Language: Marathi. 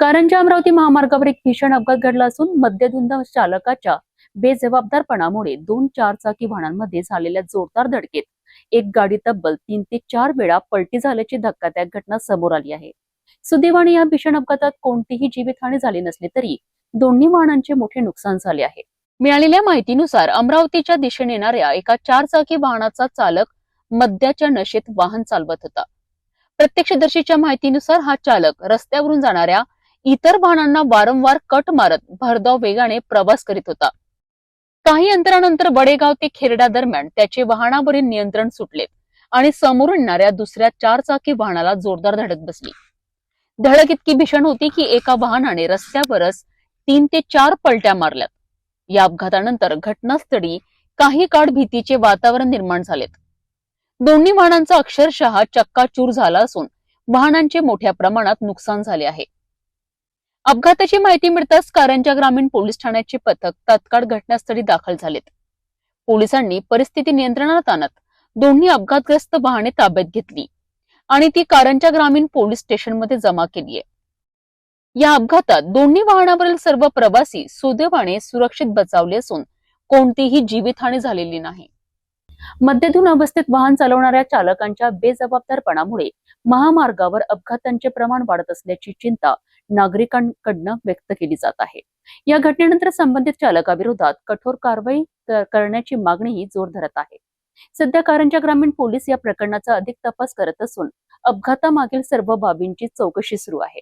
कारंजा अमरावती महामार्गावर एक भीषण अपघात घडला असून मद्यधुंद चालकाच्या बेजबाबदारपणामुळे दोन चारचाकी वाहनांमध्ये झालेल्या जोरदार धडकेत एक गाडी तब्बल 3 ते 4 वेळा पलटी झाल्याची धक्कादायक घटना समोर आली आहे। सुदैवाने या भीषण अपघातात कोणतीही जीवितहानी झाली नसली तरी दोन्ही वाहनांचे मोठे नुकसान झाले आहे। मिळालेल्या माहितीनुसार अमरावतीच्या दिशेने येणाऱ्या एका चारचाकी वाहनाचा चालक मद्याच्या नशेत वाहन चालवत होता। प्रत्यक्षदर्शीच्या माहितीनुसार हा चालक रस्त्यावरून जाणाऱ्या इतर वाहनांना वारंवार कट मारत भरधाव वेगाने प्रवास करीत होता। काही अंतरानंतर बडेगाव ते खेरडा दरम्यान त्याचे वाहनावरील नियंत्रण सुटले आणि समोरून येणाऱ्या दुसऱ्या चारचाकी वाहनाला जोरदार धडक बसली। धडक इतकी भीषण होती की एका वाहनाने रस्त्यावरच 3 ते 4 पलट्या मारल्यात। या अपघातानंतर घटनास्थळी काही काळ भीतीचे वातावरण निर्माण झालेत। दोन्ही वाहनांचा अक्षरशः चक्काचूर झाला असून वाहनांचे मोठ्या प्रमाणात नुकसान झाले आहे। अपघाताची माहिती मिळताच कारंजा ग्रामीण पोलीस ठाण्याचे पथक तात्काळ घटनास्थळी दाखल झालेत। पोलिसांनी परिस्थिती नियंत्रणात आणत दोन्ही अपघातग्रस्त वाहने ताब्यात घेतली आणि ती कारंजा ग्रामीण पोलीस स्टेशनमध्ये जमा केली आहे। या अपघातात दोन्ही वाहनावरील सर्व प्रवासी सुदैवाने सुरक्षित बचावले असून कोणतीही जीवितहानी झालेली नाही। मद्यधुन अवस्थेत वाहन चालवणाऱ्या चालकांच्या बेजबाबदारपणामुळे महामार्गावर अपघातांचे प्रमाण वाढत असल्याची चिंता नागरिकांकडून व्यक्त केली जात आहे। या घटनेनंतर संबंधित चालकाविरोधात कठोर कारवाई करण्याची मागणीही जोर धरत आहे। सध्या कारंजा ग्रामीण पोलीस या प्रकरणाचा अधिक तपास करत असून अपघातामागील सर्व बाबींची चौकशी सुरू आहे।